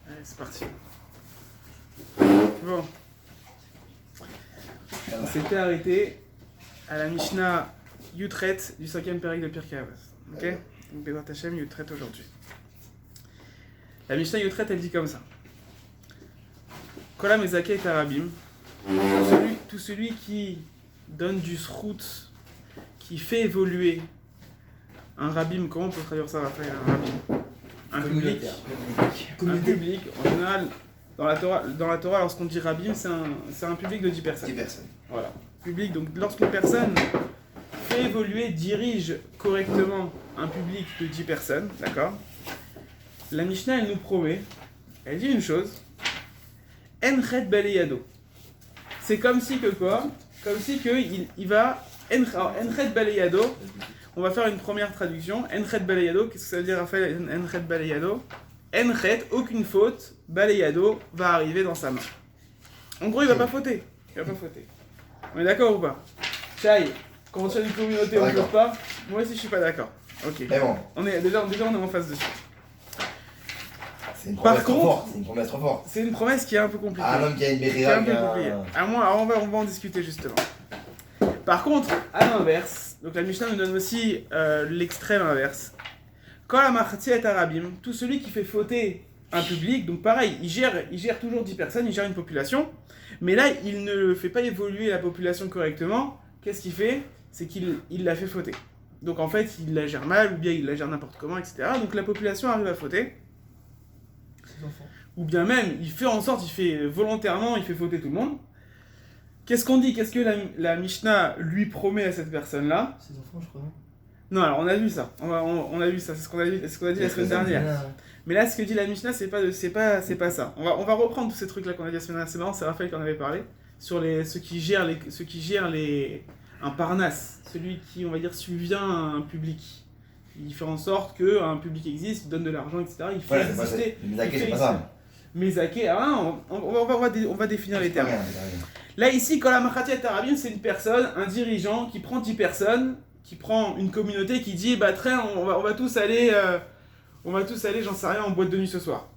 Allez, c'est parti. Bon. On s'était arrêté à la Mishnah Yutret du 5e péril de Pirkei Avos. Ok? Donc, Bezrat Hashem, Yutret aujourd'hui. La Mishnah Yutret, elle dit comme ça. Kola Mezake et Tarabim. Tout celui qui donne du srout, qui fait évoluer un rabbim, comment on peut traduire ça, Raphaël? Un rabbim? Un public. Un public, en général, dans la Torah, lorsqu'on dit rabbim, c'est un public de 10 personnes. 10 personnes. Voilà. Public, donc lorsqu'une personne fait évoluer, dirige correctement un public de 10 personnes, d'accord? La Mishnah, elle nous promet, elle dit une chose, Enchet Baleyado. C'est comme si que quoi? Comme si que il va, Enchet Baleyado, on va faire une première traduction. Enchet Baleyado, qu'est-ce que ça veut dire, Raphaël? Enchet Baleyado. Enchet, aucune faute, Baleyado va arriver dans sa main. En gros, il va pas fauter. Il va pas fauter. On est d'accord ou pas? Chai, quand on tient une communauté, on ne faute pas. Moi aussi, je suis pas d'accord. Ok. Mais bon. On est, déjà, on est en face dessus. C'est une promesse trop contre, forte. C'est une promesse trop forte. C'est une promesse qui est un peu compliquée. Un homme qui a une C'est un bérira. peu compliqué. Alors on va en discuter justement. Par contre, à l'inverse, donc la Mishnah nous donne aussi l'extrême inverse. Quand la marti est arabim, tout celui qui fait fauter un public, donc pareil, il gère toujours 10 personnes, il gère une population, mais là il ne fait pas évoluer la population correctement. Qu'est-ce qu'il fait? C'est qu'il la fait fauter. Donc en fait, il la gère mal, ou bien il la gère n'importe comment, etc. Donc la population arrive à fauter. Ou bien même, il fait en sorte, il fait volontairement, il fait fauter tout le monde. Qu'est-ce qu'on dit? Qu'est-ce que la Mishnah lui promet à cette personne-là? Ses enfants, je crois. Non, alors on a vu ça. On a vu ça, c'est ce qu'on a dit la semaine dernière. Mais là, ce que dit la Mishnah, c'est pas ça. On va reprendre tous ces trucs-là qu'on a dit la semaine dernière. C'est marrant, c'est Raphaël qui en avait parlé. Sur ceux qui gèrent un parnasse. Celui qui, on va dire, subvient à un public. Il fait en sorte qu'un public existe, il donne de l'argent, etc. Il fait exister. Mais c'est pas ça. Mezake, on va définir les termes. Là, ici, quand la Machati et Tarabim, c'est une personne, un dirigeant qui prend 10 personnes, qui prend une communauté qui dit bah, très, on va tous aller, j'en sais rien, en boîte de nuit ce soir.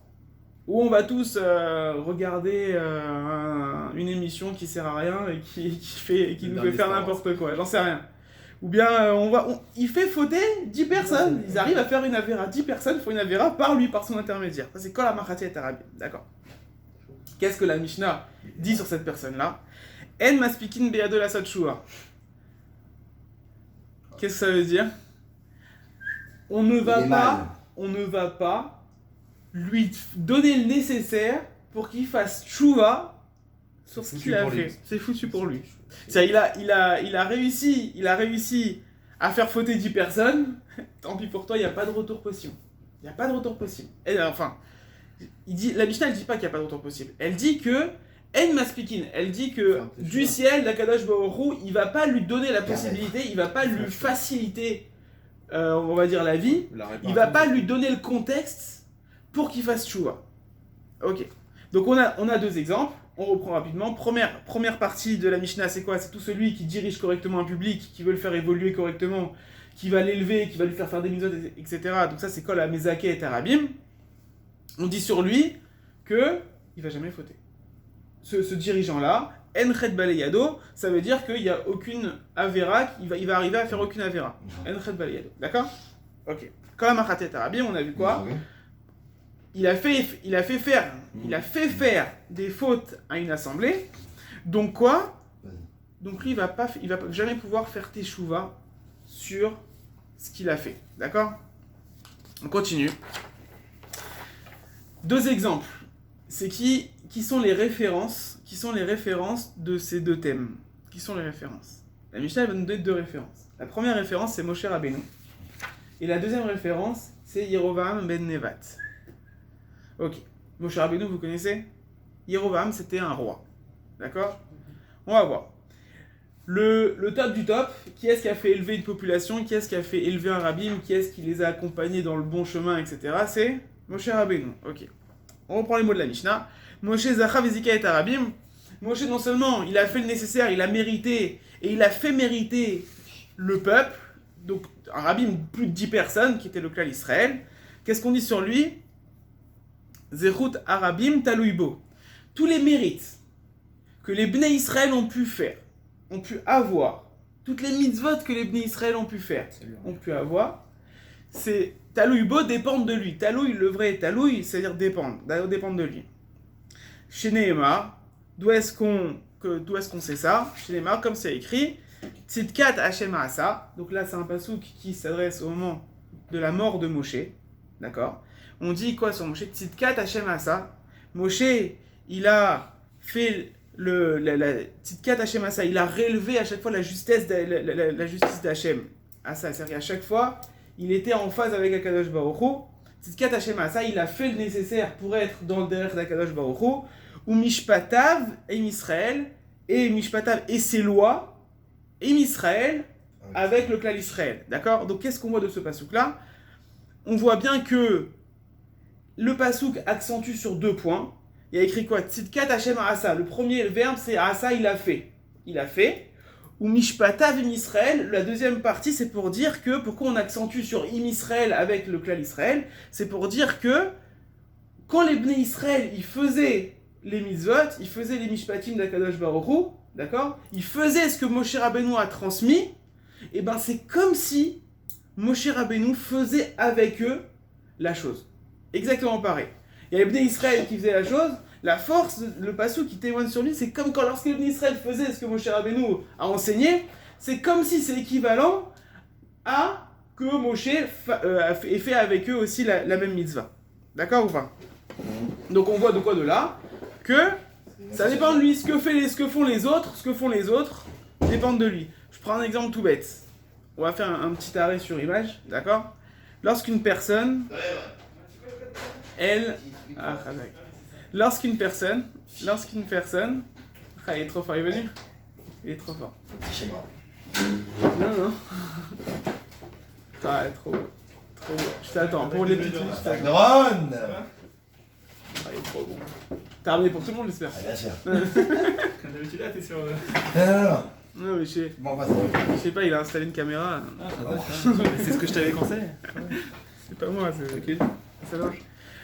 Ou on va tous regarder une émission qui sert à rien et qui nous fait faire n'importe quoi, j'en sais rien. Ou bien il fait fauter 10 personnes. Ils arrivent à faire une avéra. 10 personnes font une avéra par lui, par son intermédiaire. Ça, c'est quand la Machati et Tarabim. D'accord. Qu'est-ce que la Mishnah dit sur cette personne-là? En maspikin beyado la satshua. Qu'est-ce que ça veut dire? On ne va pas lui donner le nécessaire pour qu'il fasse tchouva sur ce qu'il a fait. C'est foutu pour lui. Il a réussi à faire fauter 10 personnes. Tant pis pour toi, il n'y a pas de retour possible. Il n'y a pas de retour possible. Et enfin, la Mishnah ne dit pas qu'il n'y a pas de retour possible. Elle dit que En maspikin, elle dit que du ciel, l'Akadosh Baruch Hu, il va pas lui donner la possibilité, il va pas lui faciliter, on va dire, la vie, il va pas lui donner le contexte pour qu'il fasse tchouva. Ok. Donc on a deux exemples, on reprend rapidement. Première partie de la Mishnah, c'est quoi? C'est tout celui qui dirige correctement un public, qui veut le faire évoluer correctement, qui va l'élever, qui va lui faire faire des mitzvot, etc. Donc ça, c'est quoi la Mezake et Tarabim? On dit sur lui que il va jamais fauter. Ce dirigeant-là, Enchet Baleyado, ça veut dire qu'il n'y a aucune Avera, il va arriver à faire aucune Avera. Enchet Baleyado, d'accord? Ok. Quand la Machat et Tarabim, on a vu quoi? Il a fait faire des fautes à une assemblée. Donc quoi? Donc lui, il va jamais pouvoir faire teshuva sur ce qu'il a fait, d'accord? On continue. Deux exemples. C'est qui sont les références de ces deux thèmes? Qui sont les références? La Mishnah va nous donner deux références. La première référence, c'est Moshe Rabbeinu. Et la deuxième référence, c'est Yerovam ben Nevat. Ok. Moshe Rabbeinu, vous connaissez? Yerovam, c'était un roi. D'accord? On va voir. Le top du top, qui est-ce qui a fait élever une population? Qui est-ce qui a fait élever un rabbin? Qui est-ce qui les a accompagnés dans le bon chemin, etc. C'est Moshe Rabbeinu. Ok. On reprend les mots de la Mishnah. Moshe Zacha Vezika et Arabim. Moshe, non seulement il a fait le nécessaire, il a mérité, et il a fait mériter le peuple, donc un rabbin, plus de 10 personnes, qui était le clan Israël. Qu'est-ce qu'on dit sur lui? Zerut Arabim Talouibo. Tous les mérites que les Bnei Israël ont pu faire, ont pu avoir, toutes les mitzvot que les Bnei Israël ont pu faire, ont pu avoir, c'est Talouibo dépendent de lui. Talouï, le vrai Talouï, c'est-à-dire dépendre de lui. Chez Nehemar, d'où est-ce qu'on sait ça? Chez Nehemar, comme c'est écrit, Tzidkat Hashem Asa. Donc là, c'est un pasouk qui s'adresse au moment de la mort de Moshe. D'accord? On dit quoi sur Moshe? Tzidkat Hashem Asa. Moshe, il a fait Tzidkat Hashem Asa. Il a relevé à chaque fois la justice d'Hashem. Asa, c'est-à-dire qu'à chaque fois, il était en phase avec Akadosh Baruch Hu. Tzidkat Hashem Asa, il a fait le nécessaire pour être dans le derrière d'Akadosh Baruch Hu. Ou Mishpatav et Israël, et Mishpatav et ses lois, et Israël avec le clan Israël. D'accord? Donc qu'est-ce qu'on voit de ce pasouk-là? On voit bien que le pasouk accentue sur 2 points. Il y a écrit quoi? Tzidkat Hashem Asa. Le premier verbe, c'est Asa, il a fait. Il a fait. Ou Mishpatav et Israël. La deuxième partie, c'est pour dire que, pourquoi on accentue sur Israël avec le clan Israël? C'est pour dire que, quand les Bnei Israël, ils faisaient les mitzvot, ils faisaient les mishpatim d'Akadosh Baruch Hu, d'accord? Ils faisaient ce que Moshe Rabbeinu a transmis, et ben c'est comme si Moshe Rabbeinu faisait avec eux la chose. Exactement pareil. Il y a les Bnei Israël qui faisaient la chose, la force, le passou qui témoigne sur lui, c'est comme quand lorsque les Bnei Israël faisaient ce que Moshe Rabbeinu a enseigné, c'est comme si c'est équivalent à que Moshe ait fait avec eux aussi la même mitzvah. D'accord ou pas? Donc on voit de quoi de là que ça dépend de lui. Ce que font les autres dépend de lui. Je prends un exemple tout bête. On va faire un petit arrêt sur image, d'accord? Lorsqu'une personne, lorsqu'une personne, il est trop fort, il est venu? Il est trop fort. Non. Ah, trop beau. Je t'attends, pour les petits, je t'attends. Il est trop bon. T'as ramené pour tout le monde, j'espère. Bien sûr. Comme d'habitude, là, t'es sur. Non, mais je sais pas, il a installé une caméra. C'est ce que je t'avais conseillé. C'est pas moi, c'est ok. Ça marche.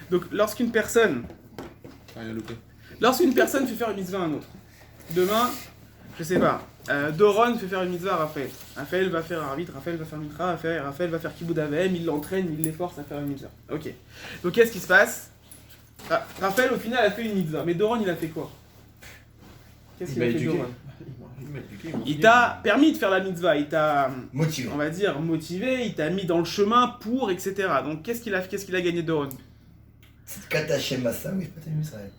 Donc, lorsqu'une personne fait faire une mitzvah à un autre, demain, je sais pas, Doron fait faire une mitzvah à Raphaël. Raphaël va faire arbitre, Raphaël va faire mitra, Raphaël va faire kiboud avem, il l'entraîne, il l'efforce à faire une mitzvah. Ok. Donc, qu'est-ce qui se passe? Raphaël, au final, a fait une mitzvah. Mais Doron, il a fait quoi? Qu'est-ce qu'il a fait, Doron? Il t'a permis de faire la mitzvah, il t'a motivé, on va dire, motivé, il t'a mis dans le chemin pour, etc. Donc, qu'est-ce qu'il a gagné, Doron? Tzidkat Hashem Asa, oui, pas Israël.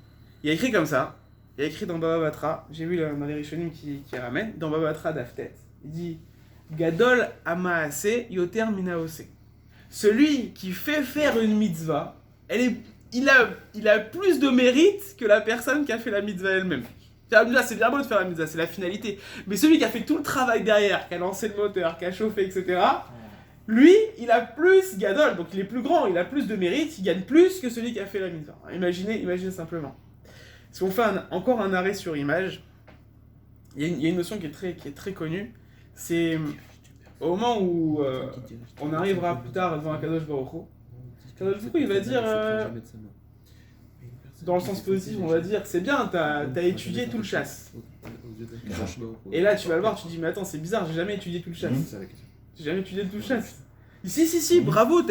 Il y a écrit comme ça, il y a écrit dans Baba Batra, j'ai vu dans les Rishonim qui ramènent, dans Baba Batra d'Aftet, il dit Gadol Amaase Yoter Minaose. Celui qui fait faire une mitzvah, il a plus de mérite que la personne qui a fait la mitzvah elle-même. C'est bien beau de faire la mitzvah, c'est la finalité. Mais celui qui a fait tout le travail derrière, qui a lancé le moteur, qui a chauffé, etc., lui, il a plus Gadol, donc il est plus grand, il a plus de mérite, il gagne plus que celui qui a fait la mitzvah. Imaginez simplement. Si on fait encore un arrêt sur image, il y a une notion qui est très connue, c'est au moment où on arrivera plus tard devant Akadosh Baruch Hu, Akadosh Baruch Hu, il va dire, dans le sens positif, on va dire, c'est bien, t'as étudié tout le chasse. Et là, tu vas le voir, tu te dis, mais attends, c'est bizarre, j'ai jamais étudié tout le chasse. J'ai jamais étudié tout le chasse. Si, bravo,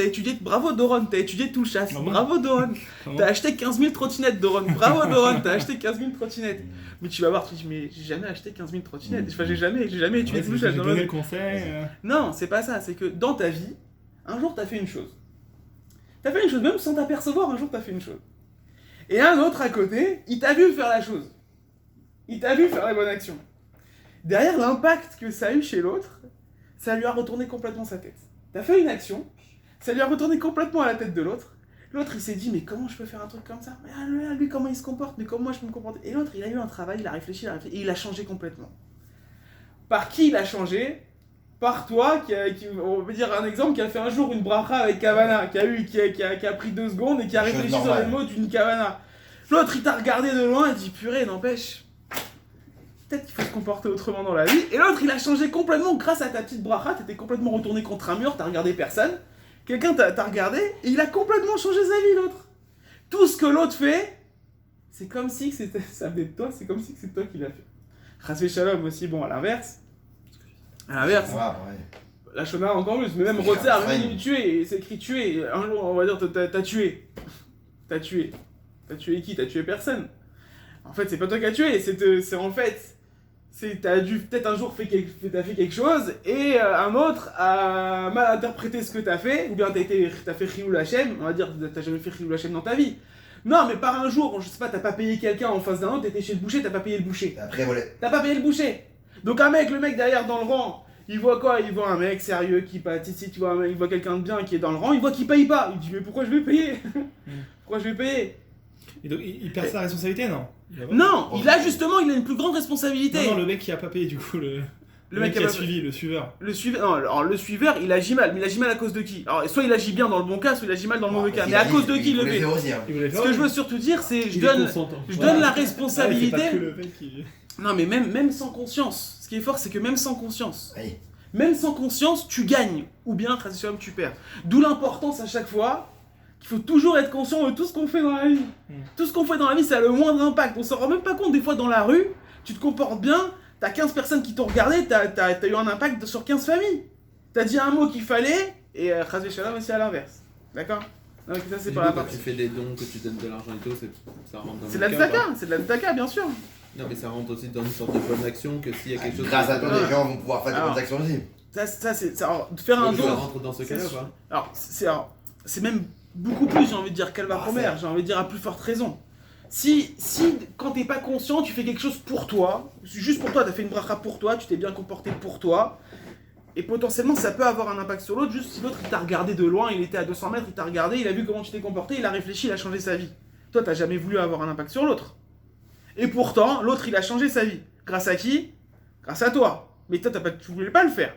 bravo Doron, t'as étudié tout le chasse. Bravo Doron, t'as acheté 15 000 trottinettes, Doron. Bravo Doron, t'as acheté 15 000 trottinettes. Mais tu vas voir, tu te dis, mais j'ai jamais acheté 15 000 trottinettes. Enfin, j'ai jamais étudié tout le chasse. J'ai donné le conseil. Non, c'est pas ça, c'est que dans ta vie, un jour t'as fait une chose. T'as fait une chose, même sans t'apercevoir, un jour t'as fait une chose. Et un autre à côté, il t'a vu faire la chose. Il t'a vu faire la bonne action. Derrière l'impact que ça a eu chez l'autre, ça lui a retourné complètement sa tête. T'as fait une action, ça lui a retourné complètement à la tête de l'autre. L'autre, il s'est dit, mais comment je peux faire un truc comme ça? Mais lui, comment il se comporte? Mais comment moi je peux me comporter? Et l'autre, il a eu un travail, il a réfléchi, et il a changé complètement. Par qui il a changé? Par toi, on va dire un exemple, qui a fait un jour une bracha avec Kavana, qui a pris 2 secondes et qui a réfléchi sur les mots d'une Kavana. L'autre, il t'a regardé de loin et dit, purée, n'empêche, peut-être qu'il faut se comporter autrement dans la vie. Et l'autre, il a changé complètement grâce à ta petite bracha, t'étais complètement retourné contre un mur, t'as regardé personne. Quelqu'un t'a regardé et il a complètement changé sa vie, l'autre. Tout ce que l'autre fait, c'est comme si ça venait de toi, c'est comme si c'est toi qui l'as fait. Chasvé Shalom aussi, bon, à l'inverse. À l'inverse. La Shona encore plus, mais même Rotzer, même tuer, c'est écrit tuer. Un jour, on va dire, t'as tué. T'as tué. T'as tué qui? T'as tué personne. En fait, c'est pas toi qui as tué, c'est en fait. T'as dû peut-être un jour t'as fait quelque chose et un autre a mal interprété ce que t'as fait, ou bien t'as fait Chilul Hashem, on va dire t'as jamais fait Chilul Hashem dans ta vie. Non, mais par un jour, je sais pas, t'as pas payé quelqu'un en face d'un autre, t'étais chez le boucher, t'as pas payé le boucher. Après, voilà. T'as pas payé le boucher. Donc le mec derrière dans le rang, il voit quoi? Il voit un mec sérieux qui paye, il voit quelqu'un de bien qui est dans le rang, il voit qu'il paye pas. Il dit mais pourquoi je vais payer? Pourquoi je vais payer? Et donc il perd sa responsabilité, non? Non, il a une plus grande responsabilité. Non, le mec qui a pas payé du coup, le mec qui a suivi, le suiveur. Le suiveur, il agit mal, mais il agit mal à cause de qui? Alors, soit il agit bien dans le bon cas, soit il agit mal dans le mauvais cas. Mais à cause de qui il le fait? Ce que je veux surtout dire, c'est je donne la responsabilité. C'est pas que le mec qui... Non, mais même sans conscience. Ce qui est fort, c'est que même sans conscience. Oui. Même sans conscience, tu gagnes. Ou bien, tu perds. D'où l'importance à chaque fois qu'il faut toujours être conscient de tout ce qu'on fait dans la vie. Tout ce qu'on fait dans la vie, ça a le moindre impact. On s'en rend même pas compte. Des fois, dans la rue, tu te comportes bien, t'as 15 personnes qui t'ont regardé, t'as eu un impact sur 15 familles. T'as dit un mot qu'il fallait, et Chasvé Shalom aussi à l'inverse. D'accord? Donc ça, c'est pas la Quand partie. tu fais des dons, que tu donnes de l'argent et tout, ça rentre dans C'est de la tzedaka, bien sûr. Non, mais ça rentre aussi dans une sorte de bonne action, que s'il y a quelque chose... Grâce à toi, les gens vont pouvoir faire des bonnes actions aussi. Alors, faire un don... Ça rentre dans ce cas-là ou pas? Alors, c'est même beaucoup plus, j'ai envie de dire, qu'Alva Promer, j'ai envie de dire à plus forte raison. Si quand t'es pas conscient, tu fais quelque chose pour toi, juste pour toi, t'as fait une bracha pour toi, tu t'es bien comporté pour toi, et potentiellement ça peut avoir un impact sur l'autre, juste si l'autre il t'a regardé de loin, il était à 200 mètres, il t'a regardé, il a vu comment tu t'es comporté, il a réfléchi, il a changé sa vie. Toi, t'as jamais voulu avoir un impact sur l'autre. Et pourtant, l'autre il a changé sa vie. Grâce à qui? Grâce à toi. Mais toi, tu voulais pas le faire.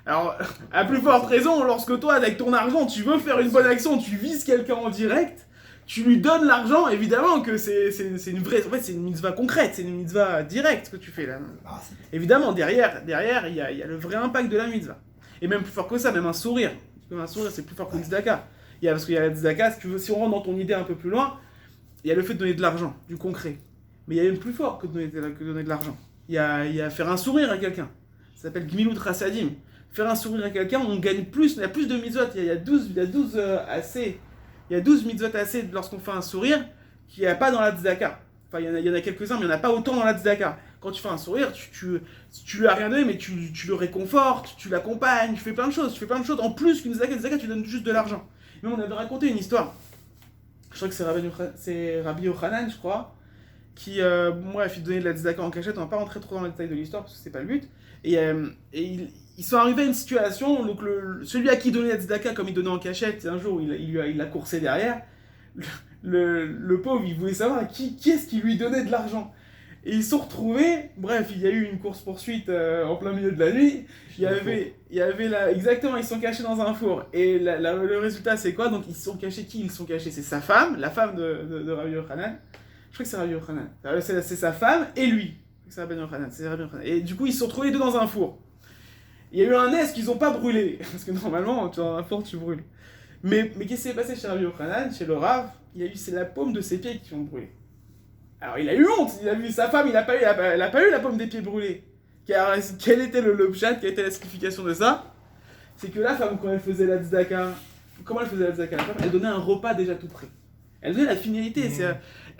Alors, à plus forte raison, lorsque toi, avec ton argent, tu veux faire une bonne action, tu vises quelqu'un en direct, tu lui donnes l'argent, évidemment que c'est une vraie... En fait, c'est une mitzvah concrète, c'est une mitzvah directe, ce que tu fais là. Évidemment, derrière, il y a le vrai impact de la mitzvah. Et même plus fort que ça, même un sourire. Un sourire, c'est plus fort qu'une tzedaka. Parce qu'il y a la tzedaka, si on rentre dans ton idée un peu plus loin, il y a le fait de donner de l'argent, du concret. Mais il y a même plus fort que de donner de l'argent. Il y a faire un sourire à quelqu'un. Ça s'appelle Gmilut Rasadim. Faire un sourire à quelqu'un, on gagne plus, il y a plus de mitzvot. Il y a 12 mitzvot assez lorsqu'on fait un sourire qu'il n'y a pas dans la tzedaka. Enfin, il y en a quelques-uns, mais il n'y en a pas autant dans la tzedaka. Quand tu fais un sourire, tu lui as rien donné, mais tu le réconfortes, tu l'accompagnes, tu fais plein de choses. En plus qu'une tzedaka, tu donnes juste de l'argent. Même on avait raconté une histoire. Je crois que c'est Rabbi Yochanan, je crois, qui, bref, il donnait de la tzedaka en cachette. On va pas rentrer trop dans les détails de l'histoire parce que c'est pas le but. Et ils sont arrivés à une situation, donc celui à qui il donnait la tzedaka, comme il donnait en cachette, un jour il l'a coursé derrière. Le pauvre, il voulait savoir qui est-ce qui lui donnait de l'argent. Et ils se sont retrouvés, bref, il y a eu une course-poursuite en plein milieu de la nuit. Il y avait là, exactement, ils se sont cachés dans un four. Et le résultat, c'est quoi? Donc ils se sont cachés, qui ils se sont cachés? C'est sa femme, la femme de Rabbi Yochanan. Je crois que c'est Rabbi Yochanan. C'est sa femme et lui. C'est Rabbi Yochanan. Et du coup, ils se sont retrouvés les deux dans un four. Il y a eu un est qu'ils n'ont pas brûlé. Parce que normalement, tu es dans un four, tu brûles. Mais qu'est-ce qui s'est passé chez Rabbi Yochanan, chez le Rav? C'est la paume de ses pieds qui ont brûlé. Alors il a eu honte, il a vu sa femme, il a pas eu la paume des pieds brûlés. Car quel était le pshat, quelle était la signification de ça? C'est que la femme, quand elle faisait la tzedaka, comment elle faisait la tzedaka? Elle donnait un repas déjà tout prêt. Elle donnait la finalité.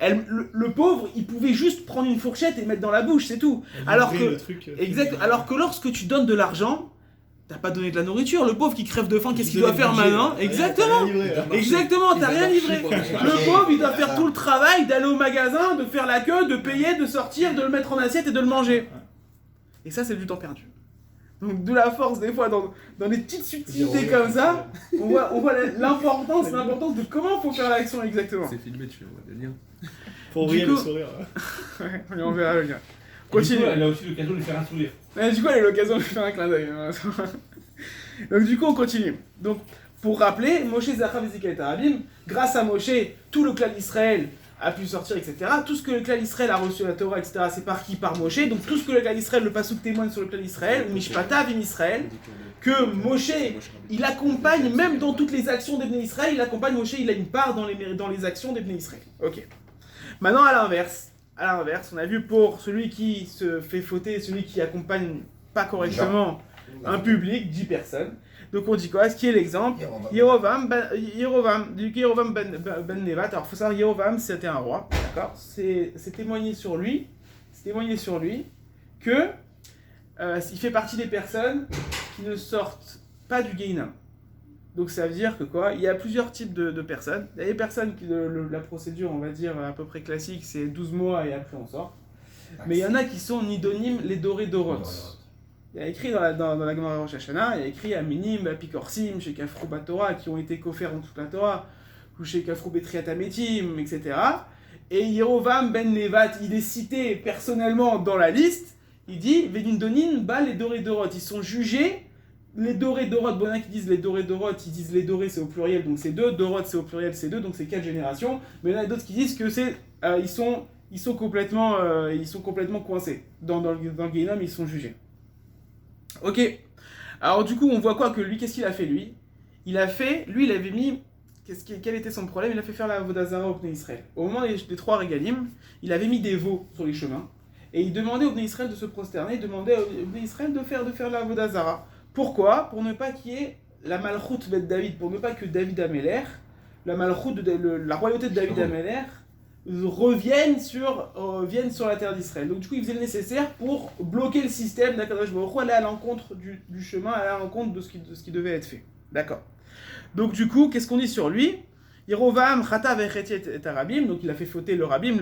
Le pauvre, il pouvait juste prendre une fourchette et mettre dans la bouche, c'est tout. Alors que lorsque tu donnes de l'argent, t'as pas donné de la nourriture. Le pauvre qui crève de faim, qu'est-ce qu'il doit faire maintenant? Exactement, t'as rien livré. Le pauvre, il doit faire tout le travail d'aller au magasin, de faire la queue, de payer, de sortir, de le mettre en assiette et de le manger. Et ça, c'est du temps perdu. Donc de la force, des fois, dans des petites subtilités comme ça, on voit l'importance de comment il faut faire l'action exactement. C'est filmé, tu vois le lien. Pour rire le sourire. Ouais, on lui enverra le lien. Continue. Du coup, elle a aussi l'occasion de lui faire un sourire. Du coup, elle a l'occasion de lui faire un clin d'œil. Donc du coup, on continue. Donc, pour rappeler, Moshe Zachav Ezekiel Tarabim, grâce à Moshe, tout le clan d'Israël a pu sortir, etc. Tout ce que le clan Israël a reçu la Torah, etc., c'est par qui? Par Moshe. Donc tout ce que le clan Israël, le Passouk témoigne sur le clan Israël, ou Mishpata Vim Israël, que Moshe, il accompagne, même dans toutes les actions des Bnei Israël, il accompagne Moshe, il a une part dans les actions des Bnei Israël. Ok. Maintenant, à l'inverse, on a vu pour celui qui se fait fauter, celui qui accompagne pas correctement un public, 10 personnes. Donc on dit quoi? Ce qui est l'exemple, Yerovam ben Nevat. Alors il faut savoir, Yerovam c'était un roi, d'accord? C'est témoigné sur lui que il fait partie des personnes qui ne sortent pas du Gehinnom. Donc ça veut dire que quoi? Il y a plusieurs types de personnes. Il y a des personnes qui, la procédure, on va dire à peu près classique, c'est 12 mois et après on sort. Mais il y en a qui sont nidonim les doré dorot. Il y a écrit dans la Gemara Rosh Hashanah, il y a écrit Aminim, Apikorsim, chez Kafrou Batora, qui ont été offerts dans toute la Torah, ou chez Kafrou Betriat Ametim, etc. Et Yerovam ben Nevat, il est cité personnellement dans la liste, il dit Venindonin, ba les doré dorot. Ils sont jugés, les doré dorot, bon, il y en a qui disent les doré dorot, ils disent les doré c'est au pluriel, donc c'est 2, dorot c'est au pluriel, c'est 2, donc c'est 4 générations. Mais il y en a d'autres qui disent que c'est, ils sont complètement coincés. Dans le Gehinnom, ils sont jugés. Ok, alors du coup on voit quoi que lui, qu'est-ce qu'il a fait lui? Il avait mis, quel était son problème? Il a fait faire la Avodah Zara au Bnei Israël. Au moment des 3 régalim, il avait mis des veaux sur les chemins, et il demandait au Bnei Israël de se prosterner, il demandait au Bnei Israël de faire la Avodah Zara. Pourquoi? Pour ne pas qu'il y ait la Malchut Bet David, pour ne pas que David Améler, la Malchut, la royauté de David Améler, viennent sur la terre d'Israël. Donc du coup, il faisait le nécessaire pour bloquer le système d'Akadosh Baruch Hu, aller à l'encontre du chemin, aller à l'encontre de ce qui devait être fait. D'accord. Donc du coup, qu'est-ce qu'on dit sur lui? Yerovam Chata Vecheti et Arabim, donc il a fait fauter le Rabim,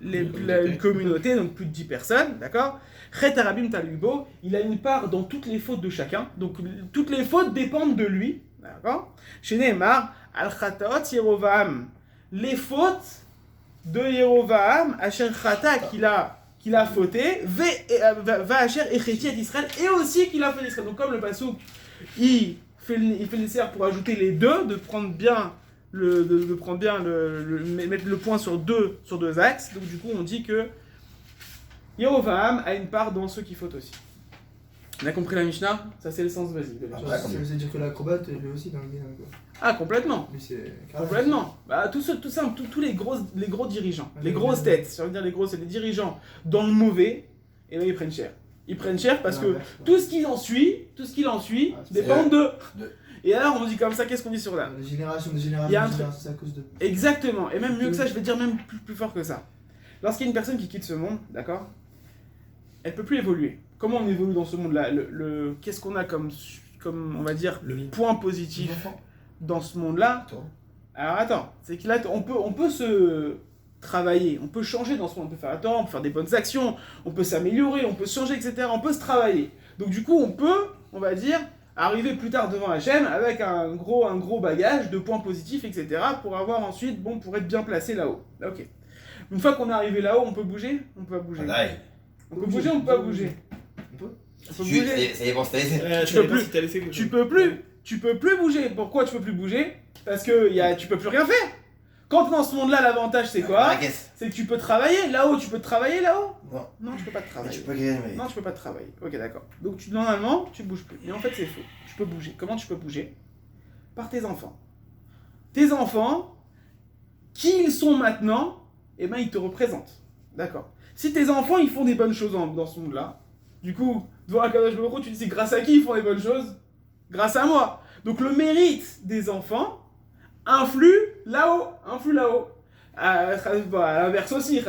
une communauté, donc plus de 10 personnes, d'accord? Chet Arabim Talubo, il a une part dans toutes les fautes de chacun, donc toutes les fautes dépendent de lui, d'accord? Chez Nehemar, Al-Chataot Yerovam, les fautes de Yerovam, Asher Chata qu'il a fauté, va Asher Echeti et Israël, et aussi qu'il a fait Israël. Donc comme le Passouk, il fait le nécessaire pour ajouter les deux, de mettre le point sur deux axes. Donc du coup on dit que Yerovam a une part dans ceux qui fautent aussi. On a compris la Mishnah? Ça c'est le sens basique de la Mishnah. Ça veut dire que l'acrobate est aussi dans le Gehinnom, quoi. Ah, complètement. Complètement. Bah, tous les gros dirigeants, les grosses têtes, si on veut dire les dirigeants dans le mauvais, et là ils prennent cher. Ils prennent cher parce que tout ce qu'il en suit dépend d'eux. Et alors on dit comme ça, qu'est-ce qu'on dit sur là? Des générations, c'est à cause de... Exactement. Et même mieux que ça, je vais dire même plus fort que ça. Lorsqu'il y a une personne qui quitte ce monde, d'accord, elle peut plus évoluer. Comment on évolue dans ce monde-là? Qu'est-ce qu'on a comme on va dire, point positif dans ce monde-là? Alors attends, c'est que là, on peut se travailler, on peut changer dans ce monde, on peut faire on peut faire des bonnes actions, on peut s'améliorer, on peut changer, etc. On peut se travailler. Donc du coup, on peut, on va dire, arriver plus tard devant Hachem avec un gros bagage de points positifs, etc. pour avoir ensuite, pour être bien placé là-haut. Ok. Une fois qu'on est arrivé là-haut, on peut bouger? On peut pas bouger. On peut bouger, on peut pas bouger. On peut bouger. Ça y est, bon, Tu peux plus bouger. Pourquoi tu peux plus bouger? Parce que tu peux plus rien faire. Quand dans ce monde-là, l'avantage c'est quoi? C'est que tu peux travailler. Là-haut, tu peux travailler là-haut? Non, je peux pas te travailler. Non, je peux pas te travailler. Ok, d'accord. Donc normalement, tu bouges plus. Mais en fait, c'est faux. Tu peux bouger. Comment tu peux bouger? Par tes enfants. Tes enfants, qui ils sont maintenant, ils te représentent. D'accord. Si tes enfants, ils font des bonnes choses dans ce monde-là, du coup, devant Akadosh Baruch Hu, tu dis c'est grâce à qui ils font des bonnes choses? Grâce à moi. Donc le mérite des enfants influe là-haut. À l'inverse aussi.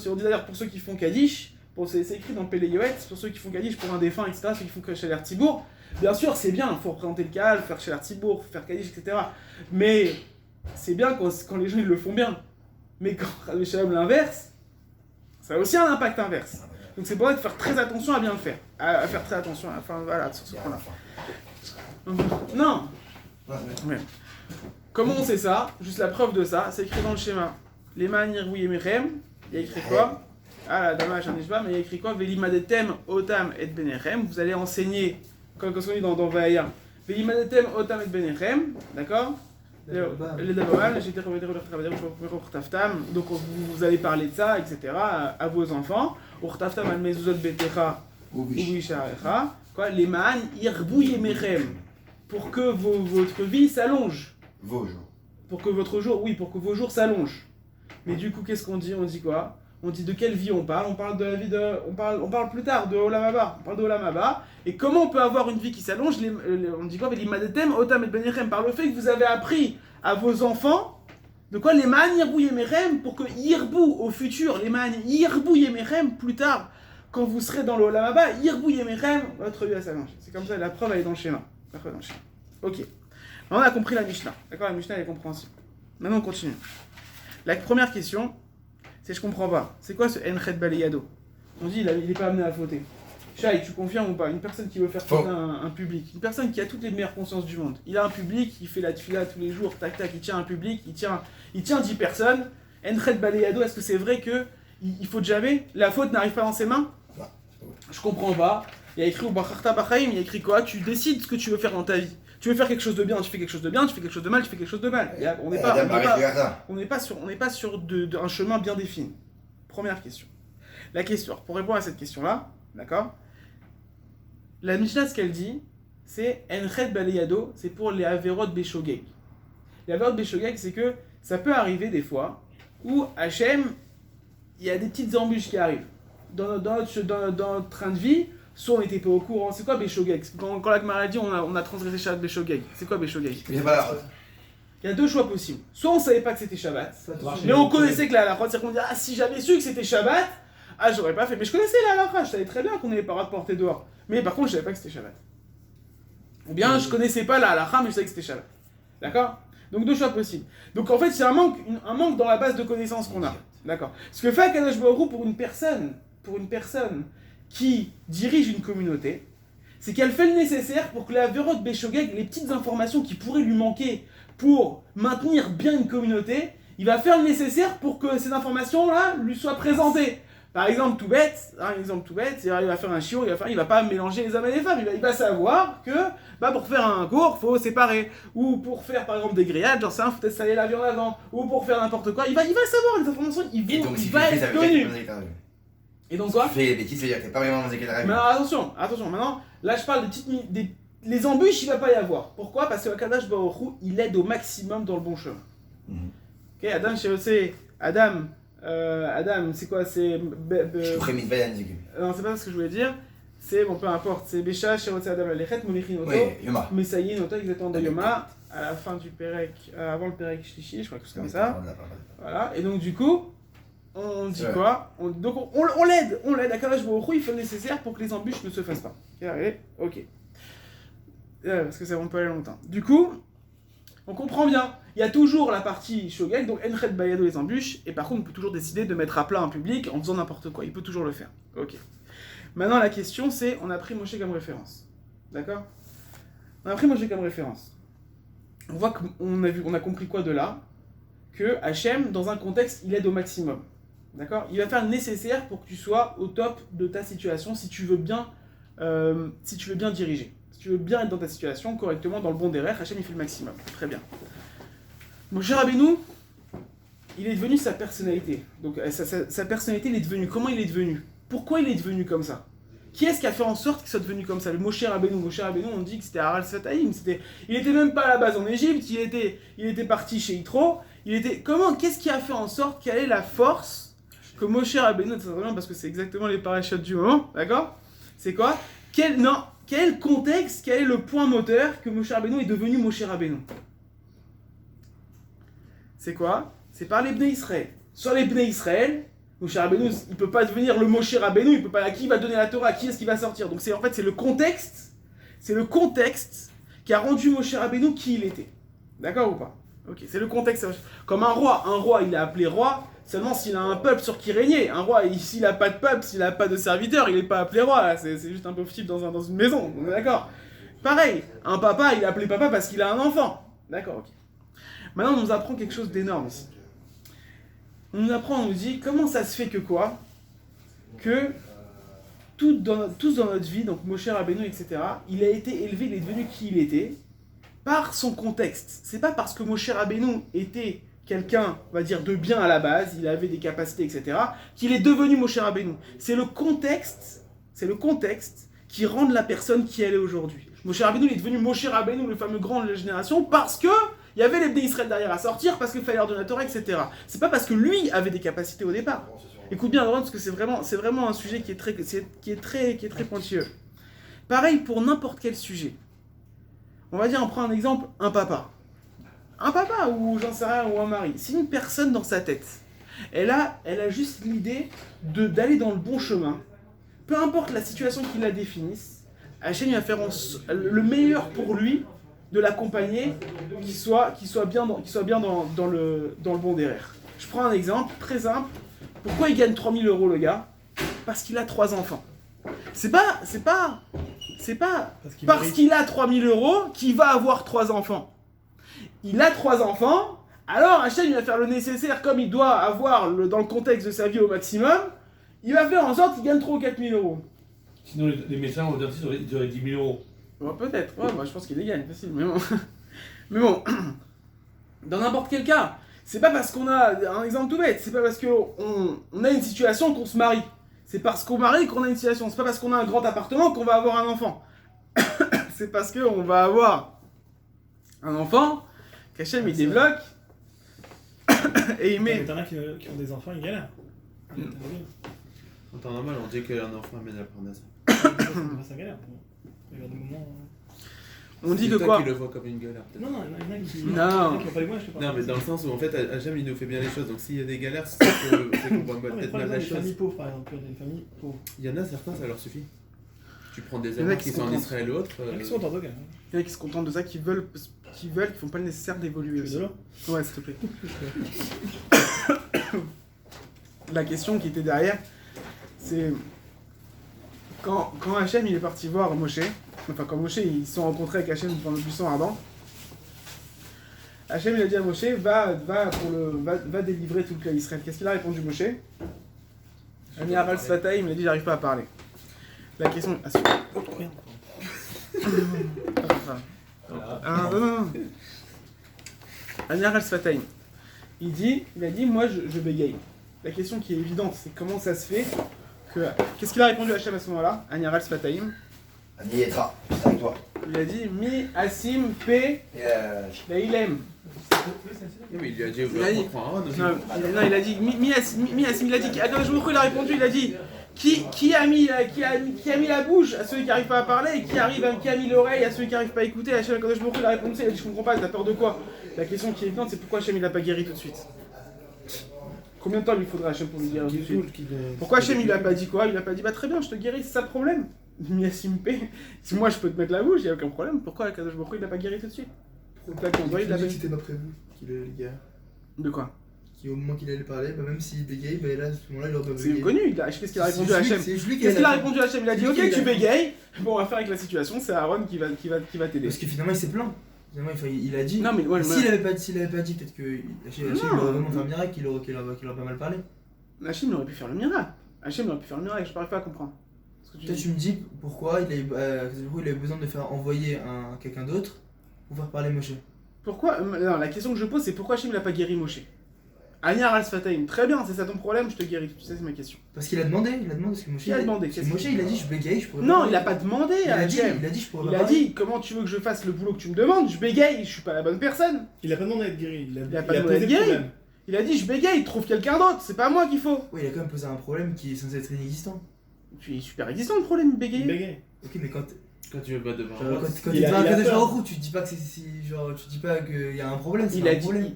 On dit d'ailleurs pour ceux qui font Kaddish, c'est écrit dans Pélé Yoet, pour ceux qui font Kaddish pour un défunt, etc., ceux qui font Sheler Tibour, bien sûr c'est bien, il faut représenter le Kahal, faire Sheler Tibour, faire Kaddish, etc. Mais c'est bien quand les gens ils le font bien. Mais quand l'inverse, ça a aussi un impact inverse. Donc c'est pour ça de faire très attention à bien le faire. À faire très attention, sur ce point-là. Non. Ouais. Comment on sait ça? Juste la preuve de ça, c'est écrit dans le schéma. Les manières oui et mechem, il y a écrit quoi? La damage mais il y a écrit quoi? Velimadetem otam et benechem. Vous allez enseigner, comme on dit dans Vaïa. Velimadetem otam et benechem, d'accord? Les Daboram, j'étais Taftam, donc vous allez parler de ça, etc. à vos enfants. Urtaftam al mezuzot betecha ubisharecha. Quoi, les man irbou yemerem, pour que votre vie s'allonge. Vos jours. Pour que votre jour, oui, pour que vos jours s'allongent. Mais du coup, qu'est-ce qu'on dit? On dit quoi? On dit de quelle vie on parle? On parle de la vie de... On parle plus tard de Olam Haba. On parle de Olam Haba. Et comment on peut avoir une vie qui s'allonge? On dit quoi? Par le fait que vous avez appris à vos enfants de quoi? Les man yirbou yemerem, pour que yirbou au futur, les man yirbou yemerem plus tard, quand vous serez dans le Olam Haba, yirbou yemerem, votre vie va s'allonger. C'est comme ça, la preuve elle est dans le schéma. La preuve est dans le schéma. Ok. Maintenant, on a compris la Mishnah. D'accord? La Mishnah elle est compréhensible. Maintenant on continue. La première question, c'est je comprends pas. C'est quoi ce Enchet Baleyado? On dit il est pas amené à fauter. Shai, tu confirmes ou pas? Une personne qui veut faire fauter un public, une personne qui a toutes les meilleures consciences du monde. Il a un public, il fait la tfila tous les jours, tac tac, il tient un public, il tient 10 personnes. Enchet Baleyado, est-ce que c'est vrai que il faute jamais? La faute n'arrive pas dans ses mains? Je comprends pas. Il y a écrit au Bacharta Bachaim, il y a écrit quoi? Tu décides ce que tu veux faire dans ta vie. Tu veux faire quelque chose de bien, tu fais quelque chose de bien, tu fais quelque chose de mal, tu fais quelque chose de mal. On n'est pas sur un chemin bien défini. Première question. La question, pour répondre à cette question-là, d'accord? La Mishnah, ce qu'elle dit, c'est Enchet Baleyado, c'est pour les Averot Beshogeg. Les Averot Beshogeg, c'est que ça peut arriver des fois où Hachem, il y a des petites embûches qui arrivent. Dans notre train de vie, soit on n'était pas au courant. C'est quoi Beshogeg? Quand la Gemara dit on a transgressé Shabbat Beshogeg, c'est quoi Beshogeg? Il y a deux choix possibles. Soit on savait pas que c'était Shabbat, mais on connaissait que la halakha, c'est-à-dire qu'on dit si j'avais su que c'était Shabbat, j'aurais pas fait. Mais je connaissais la halakha, je savais très bien qu'on n'avait pas le droit de porter dehors. Mais par contre, je savais pas que c'était Shabbat. Ou bien je connaissais pas la halakha, mais je savais que c'était Shabbat. D'accord? Donc deux choix possibles. Donc en fait, c'est un manque dans la base de connaissances qu'on a. D'accord? Ce que fait Akadosh Baruch Hu pour une personne qui dirige une communauté, c'est qu'elle fait le nécessaire pour que la Averot Beshogeg, les petites informations qui pourraient lui manquer pour maintenir bien une communauté, il va faire le nécessaire pour que ces informations-là lui soient présentées. Par exemple, tout bête, il va faire un chiot, il va pas mélanger les hommes et les femmes, il va savoir que pour faire un cours, faut séparer. Ou pour faire par exemple des grillades, genre ça, faut peut-être saler la viande avant. Ou pour faire n'importe quoi, il va savoir les informations, il va être connu. Et donc quoi? Tu fais des bêtises, ça veut dire que t'es pas vraiment dans les Mais attention, maintenant, là je parle les embûches, il va pas y avoir. Pourquoi? Parce que Akadosh Baruch Hu, il aide au maximum dans le bon chemin. Ok, Adam, Adam, c'est quoi? C'est... Je prémisse pas non, c'est pas ce que je voulais dire. C'est, peu importe, c'est Bécha, Shirotse Adam Alechet, Momichin Oto, Yoma. Messayin Oto, exactement de Yoma, à la fin du Perek, avant le Perek Shlishi, je crois que c'est comme ça. Voilà, et donc du coup, on dit quoi? Donc on l'aide, Akadosh Baruch Hu, il fait le nécessaire pour que les embûches ne se fassent pas. Ok. Parce que ça va pas aller longtemps. Du coup, on comprend bien. Il y a toujours la partie Shogeg, donc Enchet Baleyado les embûches, et par contre on peut toujours décider de mettre à plat un public en faisant n'importe quoi. Il peut toujours le faire. Ok. Maintenant la question c'est, on a pris Moshe comme référence. D'accord? On a pris Moshe comme référence. On voit qu'on a compris quoi de là? Que Hachem, dans un contexte, il aide au maximum. D'accord? Il va faire le nécessaire pour que tu sois au top de ta situation si tu veux bien diriger. Si tu veux bien être dans ta situation, correctement, dans le bon derrière, Hachem il fait le maximum. Très bien. Moshe Rabbeinu, il est devenu sa personnalité. Donc sa personnalité, il est devenu. Comment il est devenu? Pourquoi il est devenu comme ça? Qui est-ce qui a fait en sorte qu'il soit devenu comme ça? Le Moshe Rabbeinu, on dit que c'était Haral Sfataïm. Il était même pas à la base en Égypte, il était parti chez Yitro. Qu'est-ce qui a fait en sorte quelle est la force que Moshe Rabbeinu, c'est vraiment parce que c'est exactement les parachutes du moment, d'accord? C'est quoi? Quel est le contexte, quel est le point moteur que Moshe Rabbeinu est devenu Moshe Rabbeinu? C'est quoi? C'est par les Bnei Israël. Sur les Bnei Israël, Moshe Rabbeinu, il peut pas devenir le Moshe Rabbeinu, il peut pas. À qui va donner la Torah? À qui est-ce qui va sortir? Donc c'est le contexte qui a rendu Moshe Rabbeinu qui il était. D'accord ou pas? Ok, c'est le contexte. Comme un roi, il est appelé roi seulement s'il a un peuple sur qui régner. Un roi, s'il a pas de peuple, s'il a pas de serviteur, il est pas appelé roi. Là. C'est juste un pauvre type dans une maison. On est d'accord? Pareil, un papa, il est appelé papa parce qu'il a un enfant. D'accord, ok. Maintenant, on nous apprend quelque chose d'énorme ici. On nous dit comment ça se fait que quoi? Que tous dans notre vie, donc Moshe Rabbeinu, etc., il a été élevé, il est devenu qui il était, par son contexte. C'est pas parce que Moshe Rabbeinu était quelqu'un, on va dire, de bien à la base, il avait des capacités, etc., qu'il est devenu Moshe Rabbeinu. C'est le contexte qui rend la personne qui elle est aujourd'hui. Moshe Rabbeinu il est devenu Moshe Rabbeinu, le fameux grand de la génération, parce que il y avait les Bnei Israël derrière à sortir, parce qu'il fallait leur donner la Torah, etc. C'est pas parce que lui avait des capacités au départ. Écoute bien, parce que c'est vraiment un sujet qui est très pointilleux. Pareil pour n'importe quel sujet. On va dire, on prend un exemple, un papa. Un papa, ou j'en sais rien, ou un mari. Si une personne dans sa tête, elle a juste l'idée d'aller dans le bon chemin, peu importe la situation qui la définisse, Hachem va faire le meilleur pour lui, de l'accompagner, qu'il soit bien dans le bon derrière. Je prends un exemple très simple. Pourquoi il gagne 3000 € le gars ? Parce qu'il a 3 enfants. C'est pas parce qu'il a 3000 € qu'il va avoir 3 enfants. Il a 3 enfants, alors Hachem il va faire le nécessaire comme il doit avoir dans le contexte de sa vie au maximum, il va faire en sorte qu'il gagne 3 ou 4000 €. Sinon les médecins ou les dentistes ils auraient 10 000 €. Ouais, peut-être, ouais, moi je pense qu'il les gagne, facile, mais bon. Mais bon, dans n'importe quel cas, c'est pas parce qu'on a un exemple tout bête, c'est pas parce qu'on a une situation qu'on se marie. C'est parce qu'on marie qu'on a une situation, c'est pas parce qu'on a un grand appartement qu'on va avoir un enfant. C'est parce qu'on va avoir un enfant qu'Hachem il débloque et il met... Mais t'en as qui ont des enfants, ils galèrent. En temps normal, on dit qu'un enfant amène la parnasse. Ça galère. Il y a des moments... On dit que toi quoi qui le vois comme une galère, peut-être. Non, il y en a qui... Non. qui ont pas les moyens, je sais pas. Non, mais dans le sens où en fait, Hachem il nous fait bien les choses, donc s'il y a des galères, c'est qu'on voit peut-être mal la des familles chose. pauvres, par exemple, il y a des familles pauvres. Il y en a certains, ça leur suffit. Tu prends des Il y en a amis qui qui se sont en contentent. Israël ou autre. Il y en a qui sont contents, ok. Il y en a qui se contentent de ça, qui veulent, qui font pas le nécessaire d'évoluer aussi. De l'eau. Ouais, s'il te plaît. La question qui était derrière, c'est quand Hachem il est parti voir Moshe, enfin quand Moshe ils se sont rencontrés avec Hachem dans le buisson ardent, Hachem il a dit à Moshe va délivrer tout le clan d'Israël. Qu'est-ce qu'il a répondu Moshe? Ami Aral Sfataï, il m'a dit j'arrive pas à parler. La question... Ah, non. Ami Aral Sfataï, il a dit moi je bégaye. La question qui est évidente, c'est comment ça se fait que... Qu'est-ce qu'il a répondu à Hachem à ce moment-là? Ani Aral Sfataïm. Ani Etra, c'est avec toi. Il a dit Mi Asim P. Leilem. Oui, mais il lui a dit Il a dit- on prend Aaron aussi. Non, il a dit Mi Asim, il a dit. Attends, je me il a répondu, il a dit qui a mis la bouche à celui qui n'arrive pas à parler et qui a mis l'oreille à celui qui n'arrive pas à écouter. Hachem, quand il a répondu ça, il a dit je comprends pas, t'as peur de quoi? La question qui est évidente, c'est pourquoi Hachem il a pas guéri tout de suite? Combien de temps lui faudrait Hachem pour lui guérir tout de suite? Pourquoi Hachem il a pas dit quoi? Il a pas dit bah très bien, je te guéris, c'est ça le problème. Miasimpe, si moi je peux te mettre la bouche, il y a aucun problème. Pourquoi Kadosh Baruch Hu, il a pas guéri tout de suite? C'est pas qu'on doit, il a dit pas que c'était pas prévu qu'il allait le gars. De quoi? Au moment qu'il allait parler, bah même s'il bégaye, bah là à ce moment-là il aurait pas C'est bégayé. connu, qu'est-ce qu'il a répondu à Hachem? Qu'est-ce qu'il a répondu à Hachem? Il a dit C'est lui ok qui tu l'a- bégayes, bon on va faire avec la situation, c'est Aaron qui va t'aider. Parce que finalement il s'est plaint. Finalement il a dit. Non mais ouais, S'il avait pas dit, peut-être que Hachem il aurait vraiment fait un miracle, qu'il aurait pas mal parlé. Hachem aurait pu faire le miracle. Hachem aurait pu faire le miracle, je n'arrive pas à comprendre. Ce que tu Toi dis. tu me dis pourquoi il avait besoin de faire envoyer quelqu'un d'autre pour faire parler Moshe. Pourquoi non, la question que je pose c'est pourquoi Hachem l'a pas guéri Moshe? Aniar al-Sfataim, très bien, c'est ça ton problème, je te guéris. Tu sais, c'est ma question. Parce qu'il a demandé ce que Moshe Il a demandé, parce que qu'est-ce Moshe il a dit je bégaye, je pourrais Non, pas il a parler. pas demandé Il à a dit, Hachem. je pourrais Il pas a parler. dit comment tu veux que je fasse le boulot que tu me demandes? Je bégaye, je suis pas la bonne personne. Il a pas demandé à être guéri, Il a pas demandé à posé être le guéri. problème. Il a dit je bégaye, trouve quelqu'un d'autre, c'est pas moi qu'il faut. Oui, il a quand même posé un problème qui est censé être inexistant. Tu es super existant le problème, Il bégayer. bégaye. Ok, mais quand Quand tu veux pas devant. quand Il tu a- vas à il a Kadosh peur. Baruch Hu, tu dis pas que tu dis pas qu'il y a un problème, c'est Il pas a un dit. problème.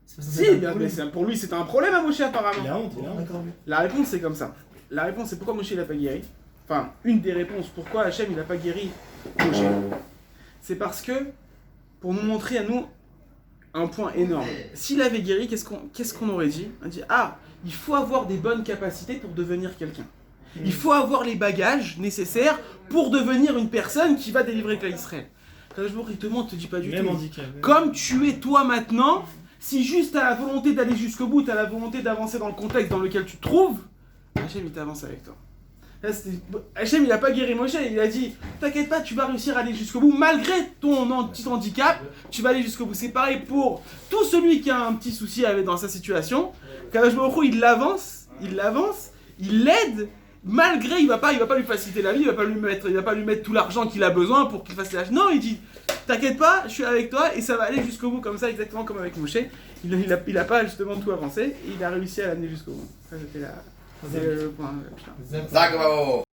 C'est pas censé Si, être un bien, problème. mais pour lui c'est un problème à Moshe apparemment. Il a honte, il a Bon, honte. d'accord. La réponse c'est comme ça. La réponse c'est pourquoi Moshe il a pas guéri. Enfin, une des réponses pourquoi Hachem il a pas guéri Moshe. C'est parce que, pour nous montrer à nous un point énorme. S'il avait guéri, qu'est-ce qu'on aurait dit? On a dit ah, il faut avoir des bonnes capacités pour devenir quelqu'un. Il faut avoir les bagages nécessaires pour devenir une personne qui va délivrer le Israël. Quand je il te dit pas du Même tout. handicap. Comme tu es toi maintenant, si juste t'as la volonté d'aller jusqu'au bout, t'as la volonté d'avancer dans le contexte dans lequel tu te trouves, Hachem il t'avance avec toi. Hachem il a pas guéri Moshe, il a dit t'inquiète pas, tu vas réussir à aller jusqu'au bout, malgré ton petit handicap, tu vas aller jusqu'au bout. C'est pareil pour tout celui qui a un petit souci dans sa situation. Kadosh Baruch Hu, il l'avance, il l'aide, malgré il va pas lui faciliter la vie, il va pas lui mettre tout l'argent qu'il a besoin pour qu'il fasse les tâches. Non, il dit t'inquiète pas, je suis avec toi et ça va aller jusqu'au bout comme ça, exactement comme avec Moshe. Il a pas justement tout avancé et il a réussi à l'amener jusqu'au bout. Ça c'était le point. Sag mal,